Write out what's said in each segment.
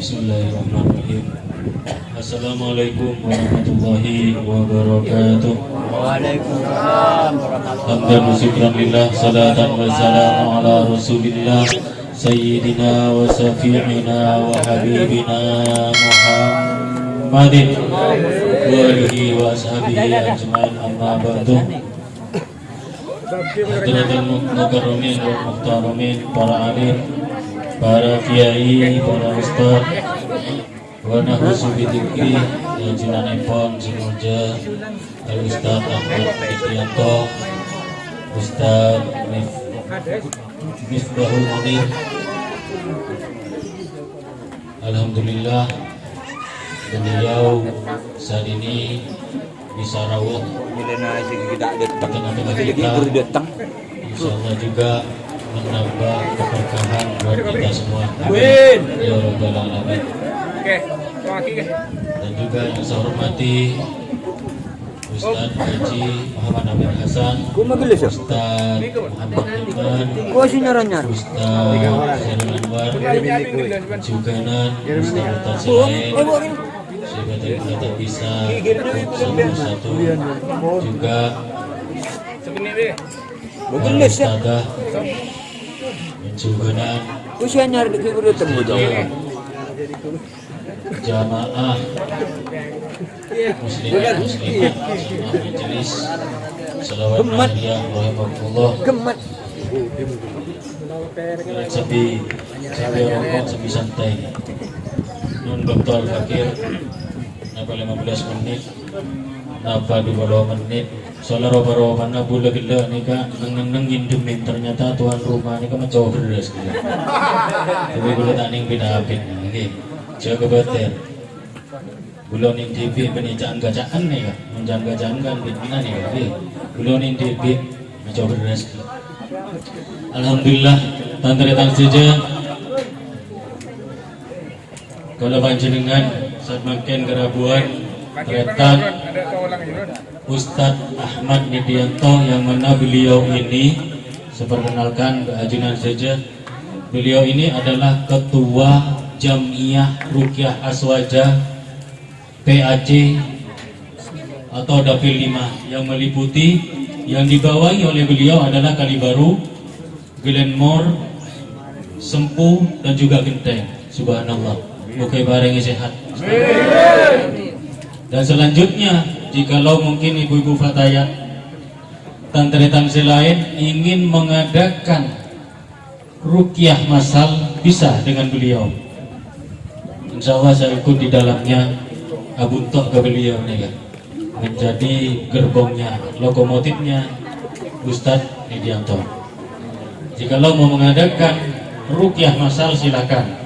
Bismillahirrahmanirrahim. Assalamualaikum warahmatullahi wabarakatuh. Waalaikumsalam warahmatullahi Hamdan wa syukran lillah, salatan wa salamu ala rasulillah Sayyidina wa syafi'ina wa habibina Muhammadin wa alihi wa ashabihi ajma'in, amma ba'du. Hadirin mukarramin wa muhtaramin, para alim, para kiai, para ustaz, wa nahusu bidikri yang jinanipun Sinulja Al-Ustaz Ahmad Ikhtiyanto, Ustaz Misbahul Munir. Alhamdulillah, beliau saat ini bisa rawuh di tengah-tengah kita. Insyaallah juga menambah keberkahan buat kita semua. Amin ya rabbal alamin. Dan juga yang saya hormati Ustaz Haji Muhammad Amin Hasan, Ustaz Muhammad Iman, Ustaz Zainul Anwar, juga Ustaz Murtazilain, sebagai kita bisa satu juga Ustazah juga jamaah muslimin muslimat semua majelis salawat aliyah rahimahullah sepi rokok sepi santai nun Dr. Fakir napa 15 menit napa 20 menit soalnya roba-roba mana bula gila nih kak neng indemin ternyata tuan rumah nih kak mencoba beres gitu tapi bula tak ning pindah-pindah oke jaga betul belum ning TV penijaan gajaan nih kak menjang gajaan kan pimpinan nih kak belum ning TV mencoba beres alhamdulillah tantang saja kalau panjenengan saat makin kerabuan keretan Ustadz Ahmad Ikhtiyanto, yang mana beliau ini seperkenalkan keajunan saja, beliau ini adalah ketua Jamiyah Ruqyah Aswaja PAC atau Dapil 5 yang meliputi yang dibawahi oleh beliau adalah Kalibaru, Glenmore, Sempu dan juga Genteng. Subhanallah, muka barengnya sehat. Dan selanjutnya, jikalau mungkin ibu-ibu fatayat tantri-tantri lain ingin mengadakan ruqyah masal, bisa dengan beliau. Insya Allah saya ikut di dalamnya, abuntok ke beliau nih kan, menjadi gerbongnya, lokomotifnya Ustadz Ikhtiyanto. Jikalau mau mengadakan ruqyah masal silakan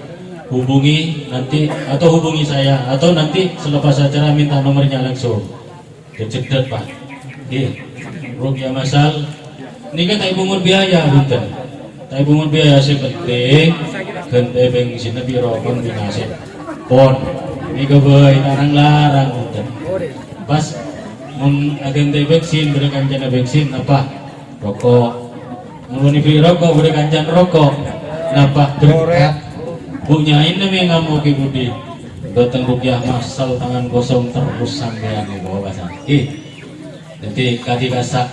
hubungi nanti atau hubungi saya atau nanti selepas acara minta nomornya langsung. Kecedet pak, ruqyah masal ini kan tak pungut biaya bunten, tak pungut biaya sepenting gente bensin nabi rokon binasib pon ini kebaik larang bunten pas mun agente bensin berikan jana bensin apa rokok mun beli rokok berikan jana rokok napa berkat bunyain demi ngamu ki budi datang ruqyah masal tangan kosong terus sampean di bawah bahasa jadi kaki kasak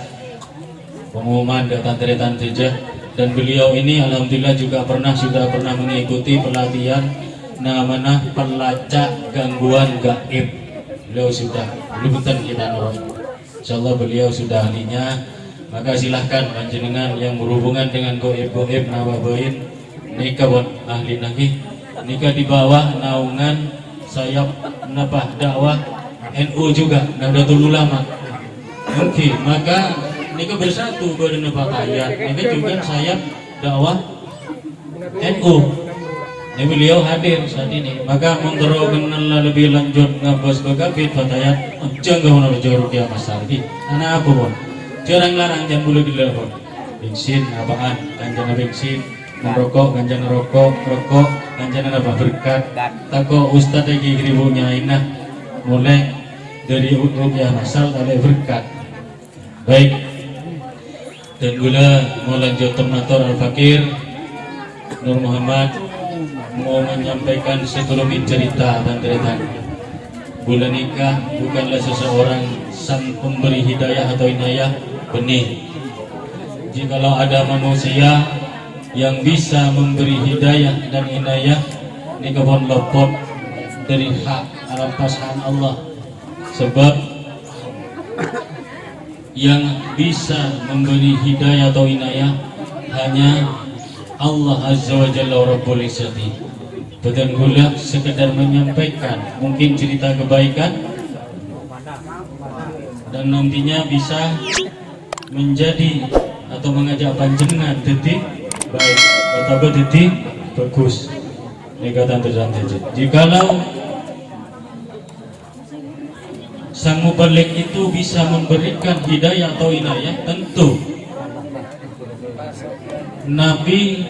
pengumuman datang teretan saja. Dan beliau ini alhamdulillah juga sudah pernah mengikuti pelatihan namanya pelacak gangguan gaib. Beliau sudah betul kita norong, insyaallah beliau sudah ahlinya. Maka silahkan panjenengan yang berhubungan dengan goib nawabain nikah buat ahli lagi nikah di bawah naungan sayap nabah dakwah NU juga Nahdlatul Ulama mungkin, maka nikah bersatu badan pakaian nikah juga sayap dakwah NU. Ini beliau hadir saat ini, maka menurut kenal lebih lanjut ngabas bagabit fatayat jangan menurut ruqyah masal anak apa pun jarang larang jangan boleh dilakukan bensin apaan kanjana bensin merokok ganjana rokok ganjana apa berkat tako ustadz lagi ribunya inah mulai dari ruqyah masal ada berkat baik. Dan gula mau lanjut ternator Al-Fakir Nur Muhammad mau menyampaikan sekelumit cerita dan cerita. Bulan nikah bukanlah seseorang sang pemberi hidayah atau inayah, benih. Jikalau ada manusia yang bisa memberi hidayah dan inayah, ini kebon lopot dari hak alampasan Allah. Sebab yang bisa memberi hidayah atau inayah hanya Allah Azza wa Jalla Rabbul Izzati. Betul pula sekedar menyampaikan mungkin cerita kebaikan dan nantinya bisa menjadi atau mengajak panjenengan detik baik atau detik bagus. Nikatan terjadi. Jikalau sang mubalik itu bisa memberikan hidayah atau inayah, tentu Nabi,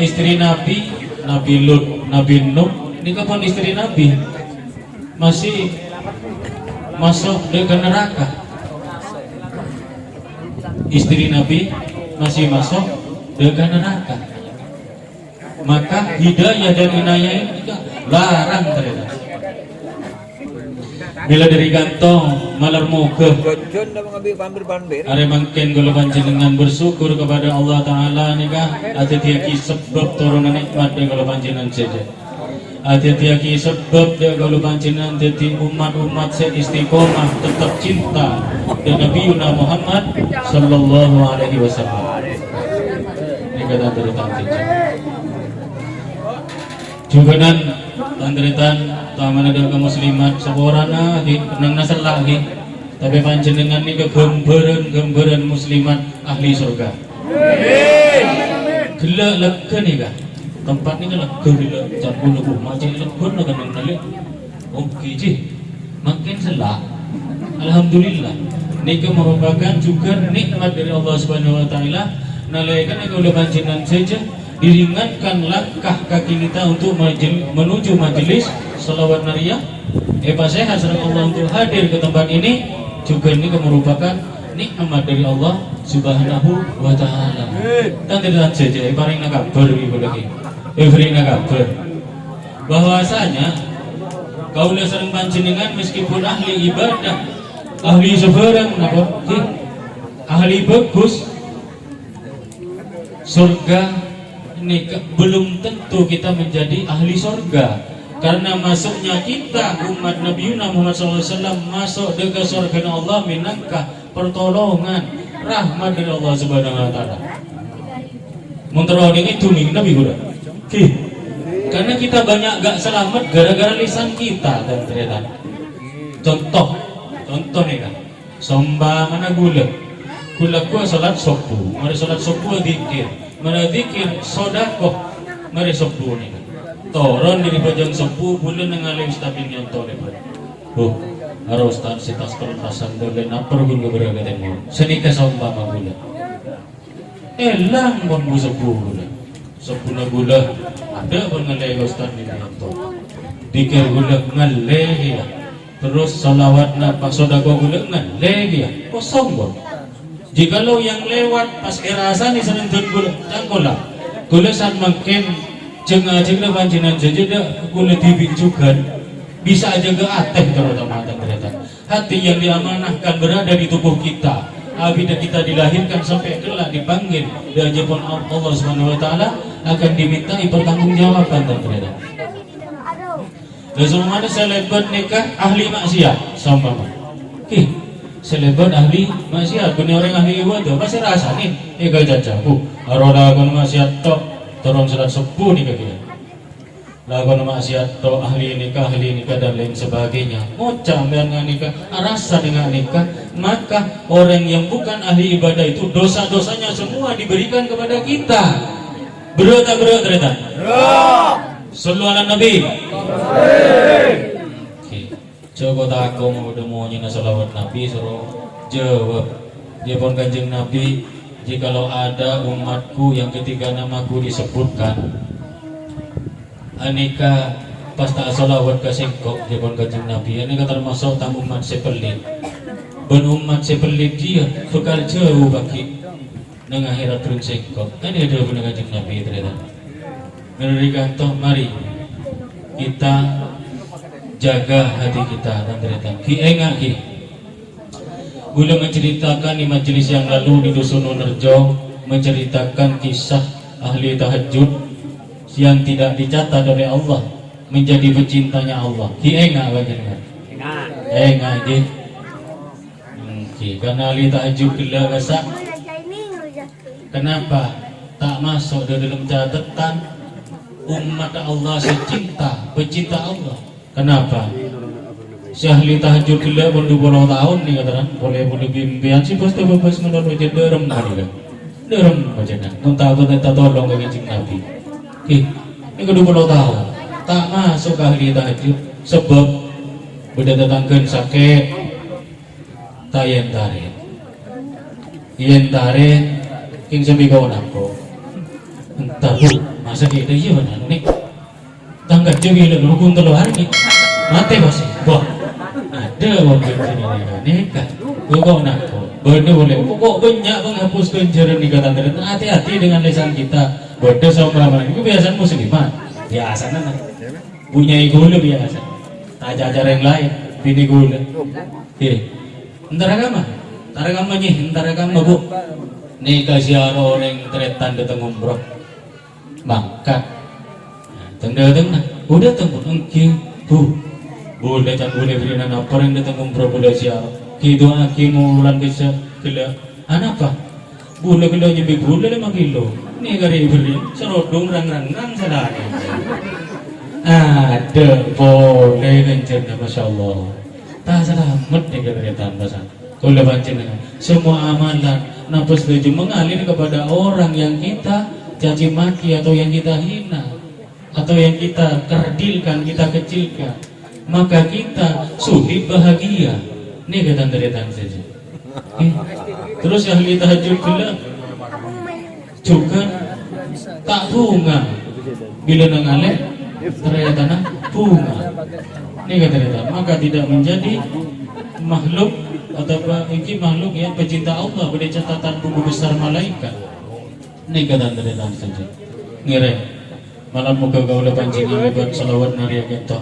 istri Nabi Lut, Nabi Nuh, ini kapan istri Nabi masih masuk ke neraka. Istri Nabi masih masuk ke neraka. Maka hidayah dan inayah ini juga larang ternyata. Bila dari kantong malar muka are mangken kalau panjenengan bersyukur kepada Allah Ta'ala nikah ati tiaki sebab turunan nikmat dia kalau panjenengan saja ati tiaki sebab dia kalau panjenengan jadi umat-umat istiqomah tetap cinta dengan Nabi Muhammad Sallallahu Alaihi Wasallam. Ini kata terutama juga nan tandritan tamana dan kaum muslimat saborana di nang nasal lagi tapi panjenengan ni gambaran muslimat ahli surga. Gila lega ni kah tempat ni lega gila campur lebu macam legon nak nang nalik. Okey je makin selak. Alhamdulillah ni merupakan juga nikmat dari Allah Subhanahu Wa Taala. Nalaikan kalau panjenengan saja diringankan langkah kaki kita untuk menuju majelis salawat nariyah. Sehat serang Allah untuk hadir ke tempat ini juga ini merupakan nikmat dari Allah Subhanahu Wa Taala. Dan tidak saja paling kabar ibu lagi. Kabar bahwasanya kaulah sering panjenengan meskipun ahli ibadah, ahli sebarang ahli bagus surga ini belum tentu kita menjadi ahli surga karena masuknya kita umat Nabi Muhammad SAW masuk ke surga Allah minangkah pertolongan rahmat dari Allah Subhanahu Wa Taala. Menteroni itu nih Nabi gula. Karena kita banyak gak selamat gara-gara lisan kita dan ternyata. Contoh nih kan, somba mana gula gua salat subuh, mari salat subuh dikir. Mana dikir sodakoh mari sepuh ni toron dari bajang sepuh bulan nengalim stabil yang tole harus tan sitas pertasan dole napar gula beragaten senika somba magula elang bon bu sepuh gula ada pun ngalai ustaz di yang tole dikir gula ngalai ya terus salawat napa sodakoh gula ngalai ya kosong bon. Jikalau yang lewat pas kerasa nih seneng gula cangkola gula saat makin jengah panjinan saja dah gula tibik juga bisa aja ke ateh terutama ternyata hati yang diamanahkan berada di tubuh kita abida kita dilahirkan sampai kelak dipanggil dan jepun Allah Subhanahu Wa Taala akan dimintai pertanggungjawaban ternyata. Dan semua selebat nikah ahli maksiat sama selebat ahli maksiat punya orang ahli ibadah pasti rasa nih gak jajaku aroda kon maksiat tok torong salat sepuh nih kaya lagu maksiat tok ahli nikah dan lain sebagainya moca dengan nikah rasa dengan nikah maka orang yang bukan ahli ibadah itu dosa-dosanya semua diberikan kepada kita berdoa ternyata sallu ala nabi. Coba tak kau udah mau nyina salawat Nabi suruh jawab. Dia pun kanjeng Nabi, jikalau ada umatku yang ketika namaku disebutkan, aneka pasta salawat kasengkok dia pun kanjeng Nabi. Aneka termasuk tang umat sepelit. Ben umat sepelit dia bekal jauh bagi nang akhirat turun sengkok. Ini ada pun kanjeng Nabi ternyata. Mereka toh mari kita jaga hati kita dan ternyata enggak ki. Gula menceritakan di majelis yang lalu di Dusun Unerjo menceritakan kisah ahli tahajud yang tidak dicatat oleh Allah menjadi pecintanya Allah. Ki enggak bagaimana? Enggak ki. Karena ahli tahajud gila gasak. Kenapa tak masuk di dalam catatan umat Allah secinta pecinta Allah? Kenapa? Si ahli tahajud gila pun 20 tahun nih katakan boleh bimbingan si bos tuh bos menurut aja derem kali kan derem aja kan entah aku tak tolong ke kencing Nabi. Ini ke 20 tahun tak masuk ke ahli tahajud sebab udah datangkan sakit tayen tarik yen tarik king sabi kau nako entah bu masa kita iya benar nih tangga jadi lalu hukum telur hari mati pasti wah ada waktu ini nikah kau nako benar boleh kok banyak menghapus kenjaran nikah tanda hati-hati dengan lisan kita bodoh sama ramalan itu kebiasaan muslimat biasa nana punya gula biasa ajar-ajar yang lain bini gula entar agama bu nikah siara orang teretan datang umroh mangkat tengah udah tengok engking bu boleh can boleh berinan apa yang datang umroh boleh siara kido aki mulan bisa gila apa boleh kilo nyebik boleh 5 kilo ini kari beri serodong rang salah ada boleh kencen masya Allah tak selamat nih keretaan pasang kalau panjenengan semua amalan nafas tujuh mengalir kepada orang yang kita caci maki atau yang kita hina atau yang kita kerdilkan, kita kecilkan, maka kita sulit bahagia. Ini keretaan saja. Terus ahli tahajud juga tak bunga bila nengaleh ternyata bunga. Ini kata maka tidak menjadi makhluk atau ini makhluk yang pecinta Allah pada catatan buku besar malaikat. Ini kata saja. Ngire malam muka kau lepas pancingan buat salawat naria kita.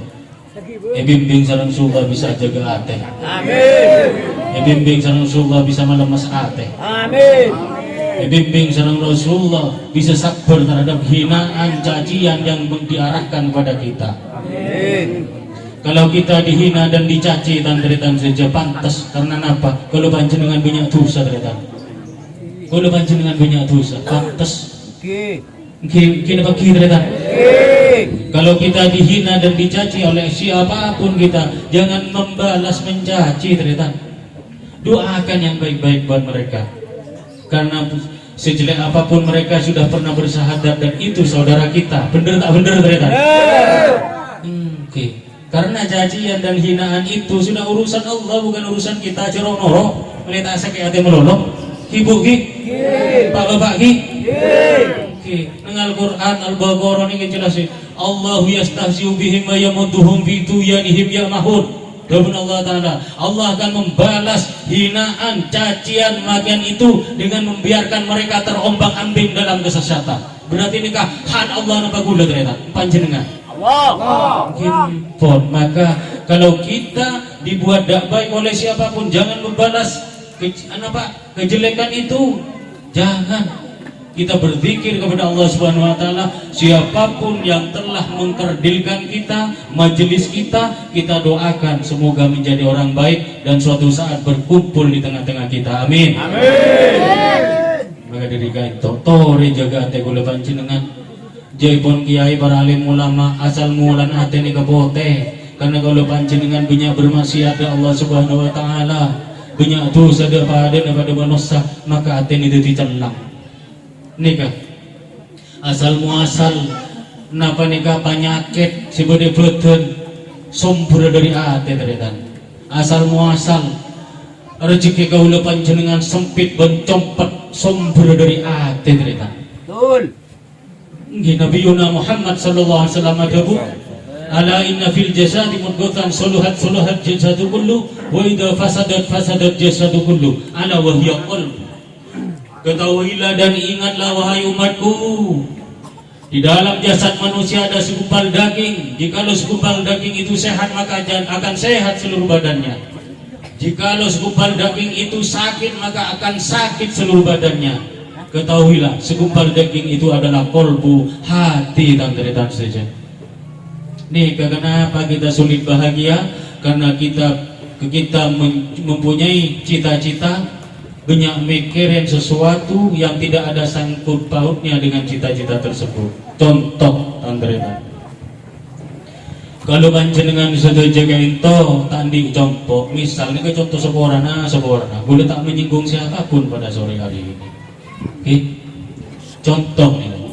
Bimbing sarang surga bisa jaga hati. Amin. Bimbing sarang surga bisa melemas hati. Amin. Bimbing sarang Rasulullah bisa sabar terhadap hinaan cacian yang diarahkan kepada kita. Amin. Kalau kita dihina dan dicaci tan saja pantas karena apa? Kalau panjenengan banyak dosa tan. Kalau panjenengan banyak dosa pantas. Kita bagi tan. Kalau kita dihina dan dicaci oleh siapapun kita jangan membalas mencaci tan. Doakan yang baik-baik buat mereka. Karena sejelek apapun mereka sudah pernah bersahadat dan itu saudara kita. Bener tak bener tan? Karena cacian dan hinaan itu sudah urusan Allah bukan urusan kita. Ceronoro melita sakit hati melolong ibu ki pak bapak ki dengan Al-Quran Al-Baqarah ini jelasin Allahu yastahzi'u bihim wa yamudduhum fi tuyanihim ya'mahun. Dabun Allah Ta'ala Allah akan membalas hinaan cacian makian itu dengan membiarkan mereka terombang-ambing dalam kesesatan. Berarti nikah han Allah napa kula ternyata panjenengan maka kalau kita dibuat tak baik oleh siapapun jangan membalas kejelekan itu. Jangan, kita berzikir kepada Allah Subhanahu wa taala. Siapapun yang telah mengkerdilkan kita, majelis kita doakan semoga menjadi orang baik dan suatu saat berkumpul di tengah-tengah kita. Amin. Amin. Maka dirikan tori jaga ate kula panjenengan. Jaipun kiai para alim ulama asal mulan ate ni kapote karena kalau panjenengan banyak bermaksiat ya Allah Subhanahu wa taala banyak dosa pada manusia maka ate ni dicelang nikah asal muasal napa nikah penyakit sibode beten sumber dari ate teretan asal muasal rezeki kaula panjenengan sempit bencompet sumber dari ate teretan betul. Nabiuna Muhammad sallallahu alaihi wasallam adabu ala inna fil jasadi mudghatan suluhat jasadu kullu wa idza fasadat jasadu kullu ala wa hiya qalb. Ketahuilah dan ingatlah wahai umatku Di dalam jasad manusia ada segumpal daging. Jikalau segumpal daging itu sehat, maka akan sehat seluruh badannya. Jikalau segumpal daging itu sakit, maka akan sakit seluruh badannya. Ketahuilah, segumpal daging itu adalah kolbu, hati, dan saja. Nih, kenapa kita sulit bahagia? Karena kita mempunyai cita-cita, banyak mikirin sesuatu yang tidak ada sangkut pautnya dengan cita-cita tersebut. Contoh, Andrena, kalau panjenengan sudah jaga itu tandi contoh, misalnya ke contoh seborana, boleh tak menyinggung siapapun pada sore hari ini. Oke, contoh ini,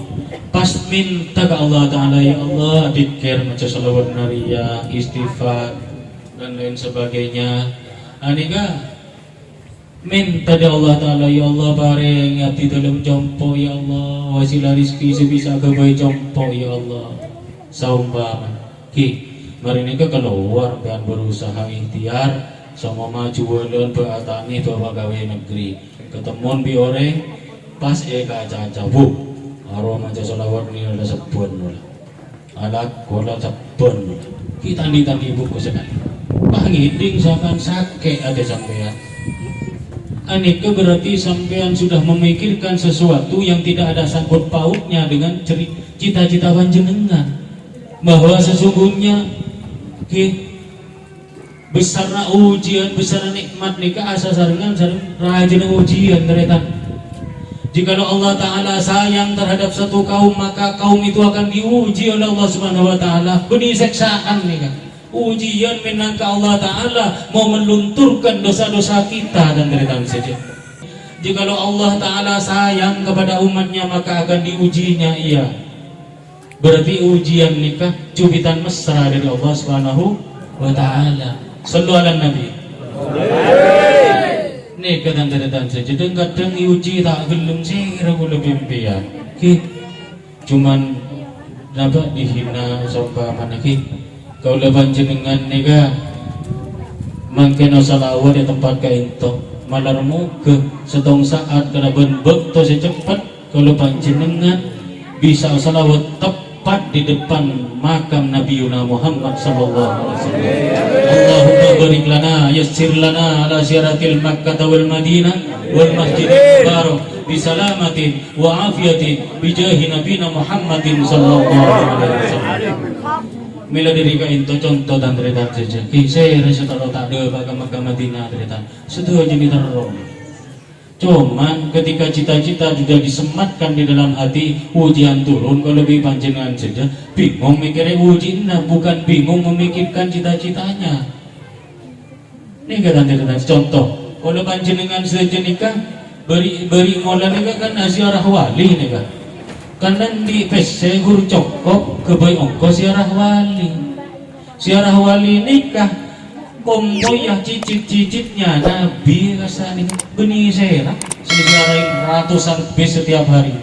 pas minta ke Allah Taala, ya Allah, dikir macam salawat naria, istighfar dan lain sebagainya. Anika minta di Allah Ta'ala, ya Allah bareng hati dalam jompo, ya Allah wasilah rizki sebisa kebaik jompo, ya Allah saumpama ki mari nika keluar dan berusaha ikhtiar sama maju walon beratani bawa gawe negeri ketemuan bi orang pas kaca bu aroma aja solawat ni ada sepun mula alat kola sepun mula kita tandi buku sekali pangiding sampan sakit ada sampean. Anika berarti sampean sudah memikirkan sesuatu yang tidak ada sangkut pautnya dengan cita-cita panjenengan, bahwa sesungguhnya besarna ujian, besarna nikmat nikah asa sarengan rajin ujian teretan. Jikalau Allah Ta'ala sayang terhadap satu kaum, maka kaum itu akan diuji oleh Allah Subhanahu Wa Ta'ala. Beni seksaan nih kan, ujian menangka Allah Ta'ala mau melunturkan dosa-dosa kita dan teretan saja. Jikalau Allah Ta'ala sayang kepada umatnya, maka akan diujinya ia. Berarti ujian nikah cubitan mesra dari Allah Subhanahu Wa Ta'ala. Sallu ala Nabi. Nih kadang-kadang saja kadang diuji tak gelem sih ragu lebih impian ki cuman dapat dihina sampai mana ki kau leban jenengan nika mungkin salawat di tempat kainto malar muka setong saat kena benbek to secepat kalau panjenengan bisa salawat tepat di depan makam Nabi Muhammad sallallahu alaihi wasallam. Allahumma barik lana yassir lana ala syaratil Makkah wal Madinah wal Masjidil Haram bi salamatin wa afiyatin bi jahi Nabi Muhammadin sallallahu alaihi wasallam. Mila diri ka into contoh dan cerita saja. Kisah rasa tak ada pada Makkah Madinah cerita. Sudah jadi terong. Cuman ketika cita-cita sudah disematkan di dalam hati, ujian turun kalau lebih panjenengan saja bingung mikirnya ujian, bukan bingung memikirkan cita-citanya. Ini kata-kata contoh, kalau panjenengan saja nikah beri mola nikah kan ziarah wali nikah. Karena di PC guru cokok kebaik ongkos ziarah wali nikah. Komboyah cicit-cicitnya Nabi rasanya benih saya selesai ratusan bis setiap hari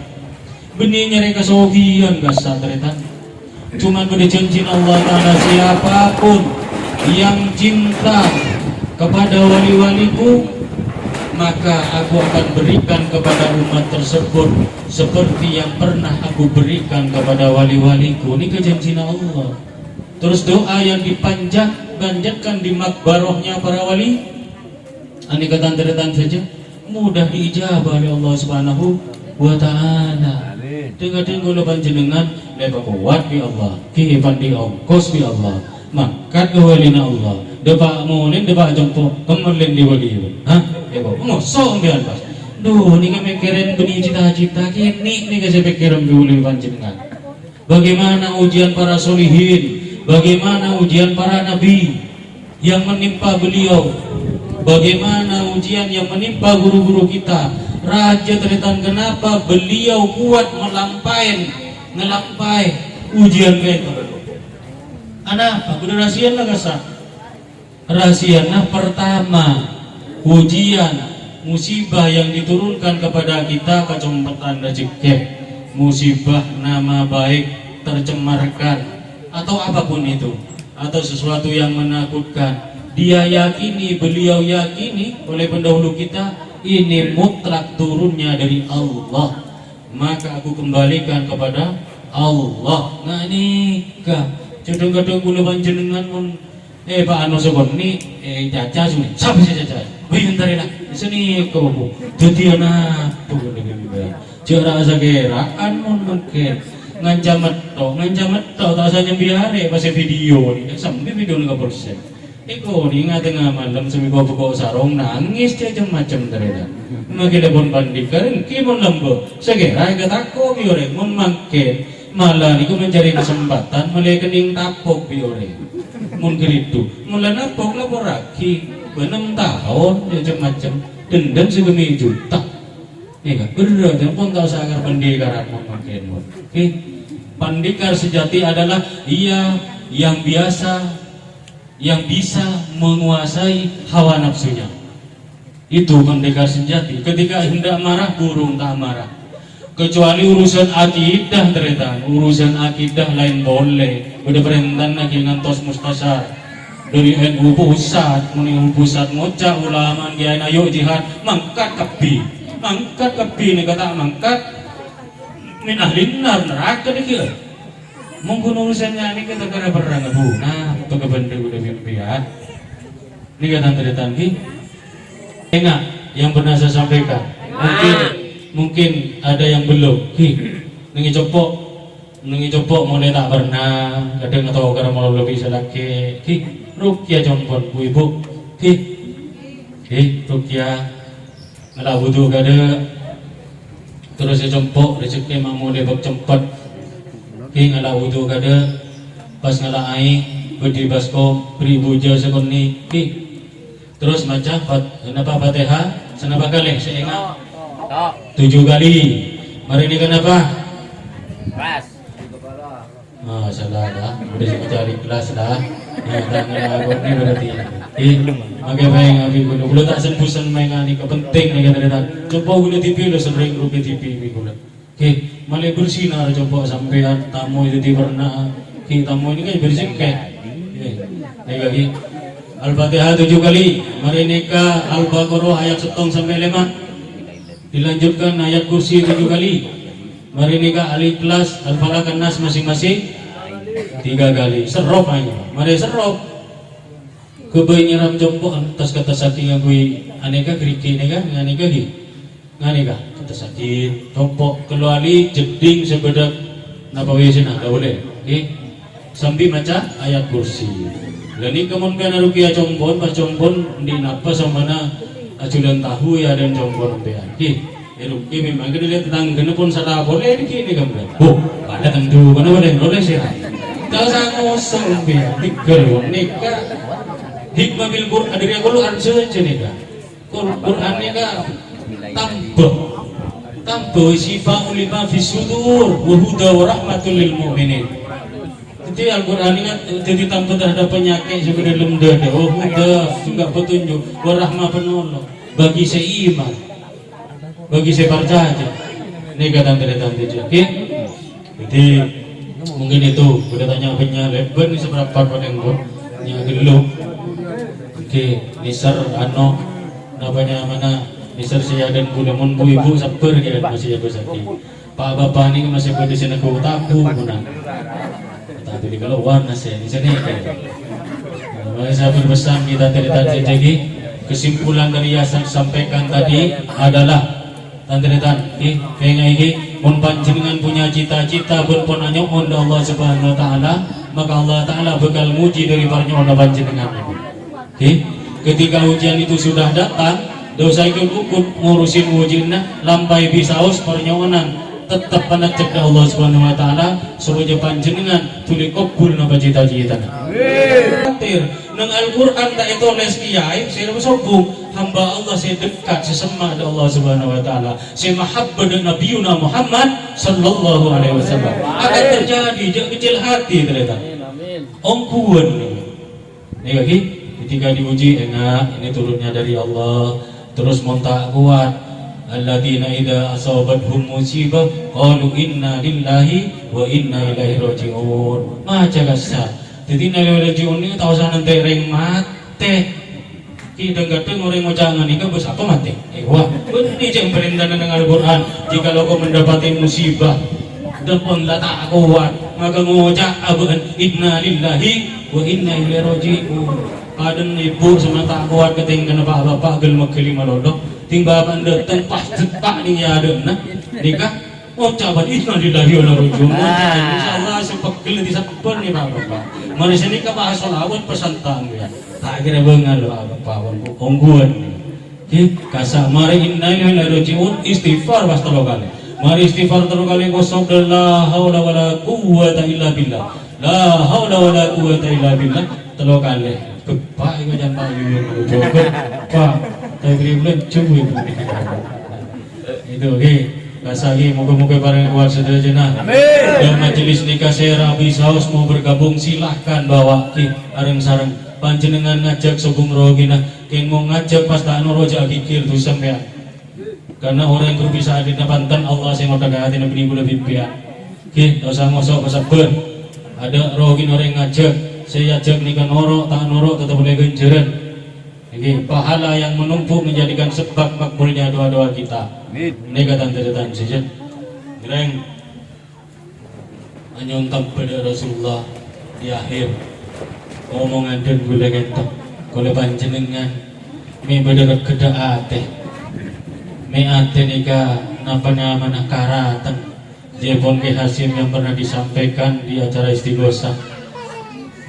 benih nyari kesogian gasa teretan cuma pada janji Allah Ta'ala siapapun yang cinta kepada wali-waliku maka aku akan berikan kepada umat tersebut seperti yang pernah aku berikan kepada wali-waliku. Ini kejanjian Allah. Terus doa yang dipanjatkan di makbarohnya para wali, aneka tanteretan saja mudah diijabah oleh Allah Subhanahu Wa Ta'ala. Dengar-dengar lo panjenengan lepas kuat bi Allah, kihipan di ongkos bi Allah, makat kewalina Allah, depak mulin depak jompo kemelin di wali. Hah? Lepas ngosong biar pas. Duh, ni mikirin benih cita-cita kini ni saya pikiran dulu panjenengan. Bagaimana ujian para solihin? Bagaimana ujian para nabi yang menimpa beliau? Bagaimana ujian yang menimpa guru-guru kita? Raja teritan kenapa beliau kuat melampai ujian itu? Apa? Kudu rahasiana kasa? Rahasiana pertama ujian musibah yang diturunkan kepada kita kacamatan rezeki, musibah nama baik tercemarkan atau apapun itu, atau sesuatu yang menakutkan, dia yakini, beliau yakini oleh pendahulu kita ini mutlak turunnya dari Allah, maka aku kembalikan kepada Allah nganika kadang-kadang kula panjenengan mun Pak anu sokon ni caca suni sampai saya caca bentar ya sini kau jadi anak bukan dengan cara sageraan mun mungkin ngancam metto tak saja biare pas video ni sampai video ni persen iko ni tengah malam seminggu buka sarong nangis macam tereda mungkin lepon pandikan kimon lembo segera takut biore mun makin malah niku mencari kesempatan mulai kening tapok biore mun gitu mulai napok lapor lagi 6 tahun macam-macam dendam segini juta ya kan berat dan pun tahu sangat pendekar mungkin oke pendekar sejati adalah ia yang biasa yang bisa menguasai hawa nafsunya itu pendekar sejati ketika hendak marah burung tak marah kecuali urusan akidah ternyata urusan akidah lain boleh udah perintah lagi ngantos mustasar dari NU pusat ngocak ulama kiai ayo jihad mangkat kepi nih kata mangkat min ahli neraka nih mungkin urusannya ini kita kena perang nah untuk kebentuk udah mimpi ya ini kata ternyata enggak yang pernah saya sampaikan mungkin ada yang belum nengi copok mulai tak pernah kadang atau karena mau lebih selaki rukia jompon bu ibu rukia ngalah butuh kada terus ya jempok rezeki mamu lebok cepet ngalah butuh kada pas ngalah aing beri basko beri buja sekoni terus macam kenapa Fatihah senapa kali saya ingat 7 kali. Mari ini kenapa? Kelas. Oh, salah dah. Udah saya cari kelas dah. Ya, dan ini berarti. Makai main abi guna. Gula tak sembusan main ani kepenting nih kata-kata. Coba gula TV lo sering rupi TV gula. Malai bersinar coba sampai tamu itu pernah. Tamu ini kan bersih kayak. Nih lagi. Al-Fatihah 7 kali. Mari nikah Al-Baqarah ayat 1 sampai 5. Dilanjutkan ayat kursi 7 kali. Mari nikah Al-Ikhlas Al-Falaq An-Nas masing-masing 3 kali. Serop aja. Mari serop. Kebayi nyiram jompo atas kata saking ngagui aneka keriki nega nganeka gi. Nganeka kata sakit jompo keluali jeding sebedak napa wisina enggak boleh. Sambil baca ayat kursi. Lani kemun kana rukia jompon pas jompon di napa sama mana aculan tahu ya dan jompon bean. Ruki memang kita lihat tentang pun salah boleh ini gambar. Pada tentu mana boleh sih. Kalau saya ngosong bean tiga nikah hikmah bil Quran dari Quran saja nikah. Quran nikah tambah sifat ulima fi sudur wa huda wa rahmatul lil mu'minin. Jadi Al-Quran ini jadi tanpa terhadap penyakit sebenarnya lemda huda juga petunjuk warahmah penolong bagi seiman bagi sepercaya ini kata tanda-tanda jadi mungkin itu udah tanya apanya lebar ini seberapa pada yang gelo nisar ano namanya mana nisar saya dan budamun bu ibu sabar ya masih jago sakit pak bapak ini masih pada sini aku tabu guna tapi di kalau warna saya di sini saya berpesan kita tanda-tanda jadi kesimpulan dari yang saya sampaikan tadi adalah tanda-tanda ini mun panjenengan punya cita-cita berponanya untuk Allah Subhanahu Wa Taala maka Allah Taala bakal muji dari parnyono panjenengan. Ketika ujian itu sudah datang dosa ikut ngurusin ujiannya lampai bisaus parnyonan tetap pada cegah Allah Subhanahu Wa Taala supaya panjenengan tuli kabul napa cita-cita. Amin. Nang Al-Qur'an tak itu les kiai, saya sombong hamba Allah saya dekat sesama dengan Allah Subhanahu Wa Taala. Saya mahabbah dengan Nabiuna Muhammad sallallahu alaihi wasallam. Akan terjadi jangan kecil hati ternyata. Amin. Ongkuan nih lagi ketika diuji enak ini turunnya dari Allah terus montak kuat. Alladzina idza asabathum musibah qalu inna lillahi wa inna ilaihi raji'un. Maca gasa. Jadi nilai raji'un ini tahu sana tereng mate. Kita kadang orang ngocangan ini bos apa mate? Wah, ini yang perintah dengan Al-Quran. Jika kau mendapati musibah, depan la tak kuat maka ngojak aban inna lillahi wa inna ilaihi raji'un kadang ibu sama tak kuat ketinggalan bapak gel makili malodok ting bapak datang pas cepak ning ya adena nikah ucapan inna lillahi wa inna ilaihi raji'un insyaallah sepegel di saben ni bapak mari sini ka bahas solawat pesan tang ya tak kira beungal bapak ongguan ki kasa mari inna lillahi wa raji'un istighfar pas 3 kali mari istighfar 3 kali kosong la haula wala quwwata illa billah la haula wala quwwata illa billah 3 kali kepak iku jangan payu jogo pak tapi bulan cuy itu oke kasih moga-moga bareng kuat sederhana dan majelis nikah Serabi Saus mau bergabung silahkan bawa ki areng sareng panjenengan ngajak sobung rogina keng mau ngajak pas tak noroja kikir tuh sampean karena orang yang bisa hadir di Banten Allah yang mau tegak hati nabi bulan bimpian ki dosa ngosok kesabar ada rogin orang yang ngajak saya ajak nikah norok tak norok tetap boleh genjeran ini pahala yang menumpuk menjadikan sebab makbulnya doa-doa kita ini kata-kata saja gereng menyontak pada Rasulullah di akhir omongan dan gula gentok kalau panjenengan mi bedarat keda ate mi ate nikah napa-nama nakaratan Jepon ke Hasim yang pernah disampaikan di acara istighosa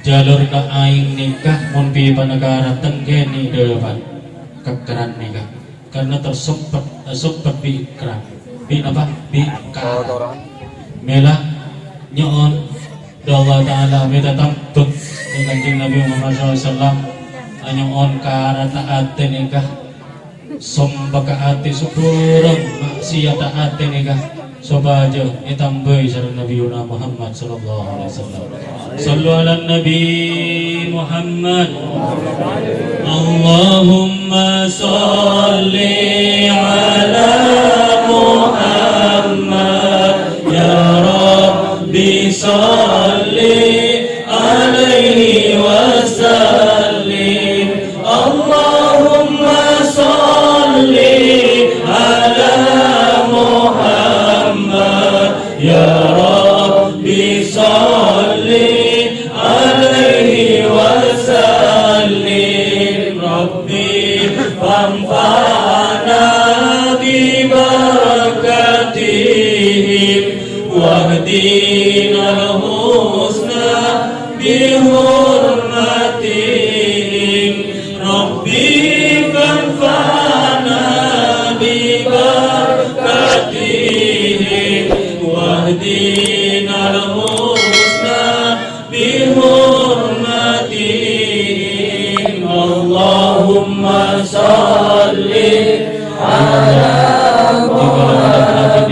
jalur ka aing nikah mun pi panagara tenggeni depan kekeran nikah karena tersempet bi ikram bi apa bi ikram mela nyon Allah taala meta tampuk kanjeng Nabi Muhammad SAW nyon karata ate nikah sombaka ate syukurang maksiat ate nikah sobaja itambai sareng Nabi Muhammad sallallahu alaihi wasallam. Sallu ala Nabi Muhammad. Allahumma salli ala Muhammad ya Rabbi salli alaihi wasallim. Allahumma salli ala ya Rabbi salli alaihi wasallim Rabbi fanfa'na bi barakatihim wahdina al-husna bi hurmatihim Rabbi fanfa'na bi barakatihim wahdina al-husna bihurmatihim Allahumma salli ala Muhammad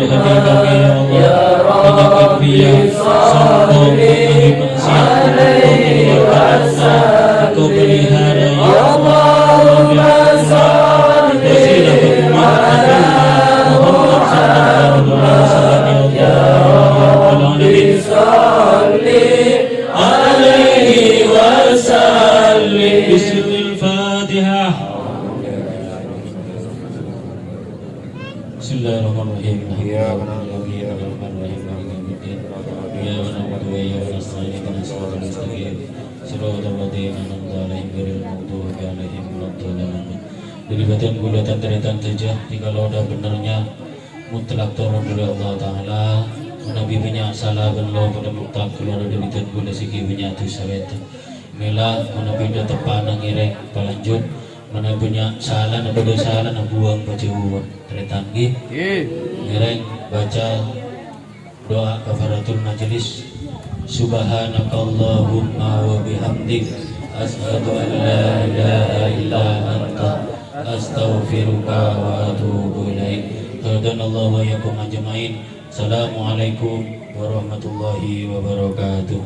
ya Rabbi salli alaihi wasallim Allahumma salli ala alaihi wasallim Bismillahirrahmanirrahim Bismillahirrahmanirrahim Dilibatkan gulatan deretan saja jika loda benarnya mutlak turun dari Allah Ta'ala Nabi banyak salah dan lo pada mutlak keluar dari tan gula siki banyak tu sawet mela Nabi dah tepan ngirek palanjut mana banyak salah nak pada salah nak buang baca uang deretan gi ngirek baca doa kafaratul majlis subhanakallahumma wa bihamdik asyhadu an la ilaha illa anta astaghfiruka wa atubu ilaik. Allah wa yakum ajmain. Assalamualaikum warahmatullahi wabarakatuh.